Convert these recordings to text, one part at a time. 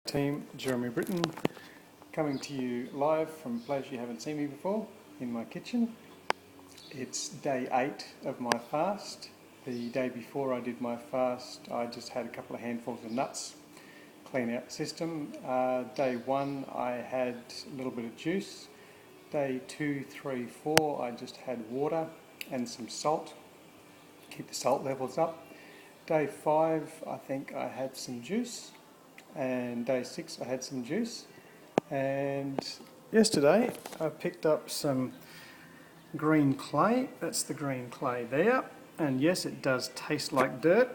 Team, Jeremy Britton, coming to you live from a place you haven't seen me before, in my kitchen. It's day 8 of my fast. The day before I did my fast, I just had a couple of handfuls of nuts, clean out the system. Day 1 I had a little bit of juice. Day 2, 3, 4 I just had water and some salt, keep the salt levels up. Day 5 I think I had some juice, and day 6 I had some juice. And yesterday I picked up some green clay. That's the green clay there, and yes, it does taste like dirt.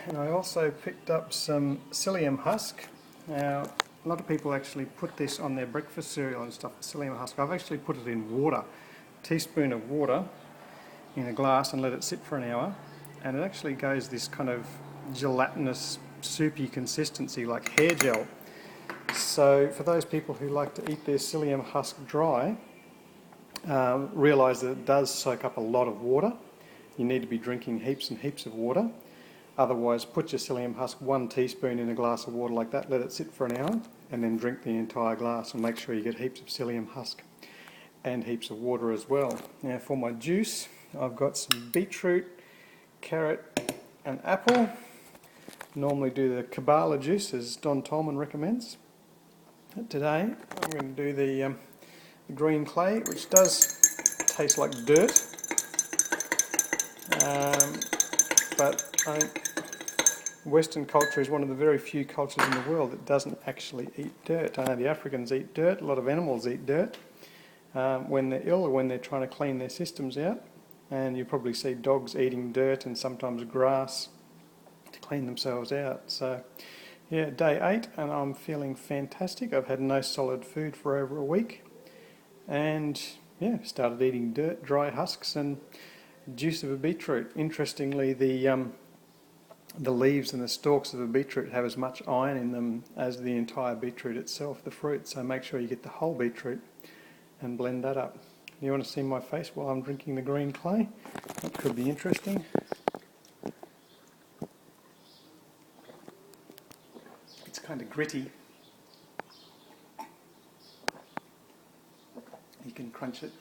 And I also picked up some psyllium husk. Now a lot of people actually put this on their breakfast cereal and stuff, psyllium husk. I've actually put it in water, a teaspoon of water in a glass, and let it sit for an hour, and it actually goes this kind of gelatinous soupy consistency like hair gel. So for those people who like to eat their psyllium husk dry, realise that it does soak up a lot of water. You need to be drinking heaps and heaps of water. Otherwise, put your psyllium husk 1 teaspoon in a glass of water like that, let it sit for an hour, and then drink the entire glass, and make sure you get heaps of psyllium husk and heaps of water as well. Now for my juice, I've got some beetroot, carrot and apple. Normally do the Kabbalah juice as Don Tolman recommends. But today I'm going to do the green clay, which does taste like dirt, but Western culture is one of the very few cultures in the world that doesn't actually eat dirt. I know the Africans eat dirt, a lot of animals eat dirt when they're ill or when they're trying to clean their systems out, and you probably see dogs eating dirt and sometimes grass to clean themselves out. So yeah, day 8 and I'm feeling fantastic. I've had no solid food for over a week, and yeah, started eating dirt, dry husks and juice of a beetroot. Interestingly, the leaves and the stalks of a beetroot have as much iron in them as the entire beetroot itself, the fruit, so make sure you get the whole beetroot and blend that up. You want to see my face while I'm drinking the green clay? That could be interesting. It's kind of gritty. You can crunch it.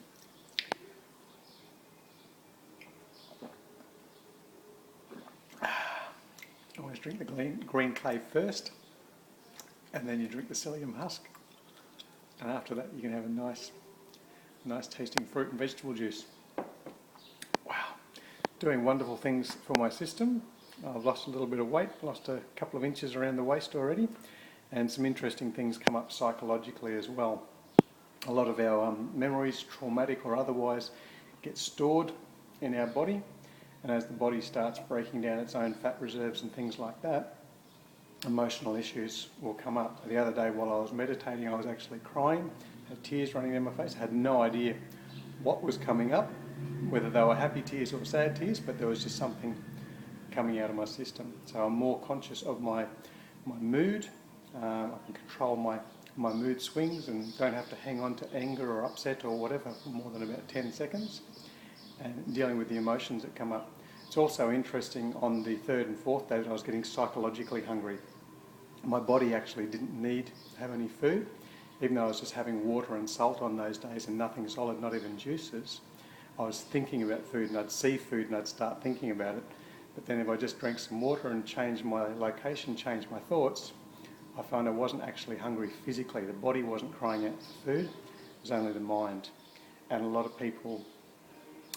Always drink the green clay first, and then you drink the psyllium husk, and after that you can have a nice tasting fruit and vegetable juice. Wow, doing wonderful things for my system. I've lost a little bit of weight, lost a couple of inches around the waist already, and some interesting things come up psychologically as well. A lot of our memories, traumatic or otherwise, get stored in our body, and as the body starts breaking down its own fat reserves and things like that, emotional issues will come up. The other day while I was meditating, I was actually crying, had tears running down my face. I had no idea what was coming up, whether they were happy tears or sad tears, but there was just something coming out of my system. So I'm more conscious of my mood. I can control my mood swings and don't have to hang on to anger or upset or whatever for more than about 10 seconds, and dealing with the emotions that come up. It's also interesting, on the 3rd and 4th day that I was getting psychologically hungry. My body actually didn't need to have any food, even though I was just having water and salt on those days and nothing solid, not even juices. I was thinking about food, and I'd see food and I'd start thinking about it. But then if I just drank some water and changed my location, changed my thoughts, I found I wasn't actually hungry physically. The body wasn't crying out for food, it was only the mind. And a lot of people,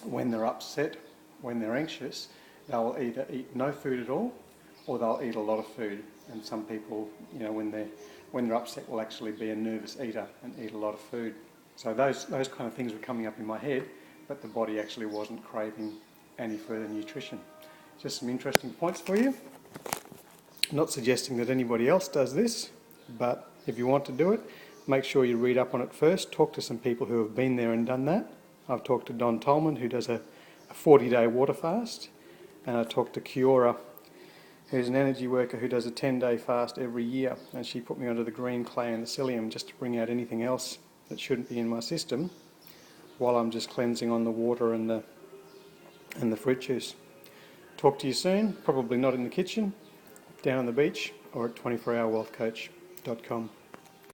when they're upset, when they're anxious, they'll either eat no food at all, or they'll eat a lot of food. And some people, you know, when they're upset, will actually be a nervous eater and eat a lot of food. So those kind of things were coming up in my head, but the body actually wasn't craving any further nutrition. Just some interesting points for you. Not suggesting that anybody else does this, but if you want to do it, make sure you read up on it first. Talk to some people who have been there and done that. I've talked to Don Tolman, who does a 40-day water fast, and I talked to Kiora, who's an energy worker who does a 10-day fast every year, and she put me onto the green clay and the psyllium just to bring out anything else that shouldn't be in my system, while I'm just cleansing on the water and the fruit juice. Talk to you soon, probably not in the kitchen, down on the beach or at 24 Hour Wealth Coach. beetroot.com.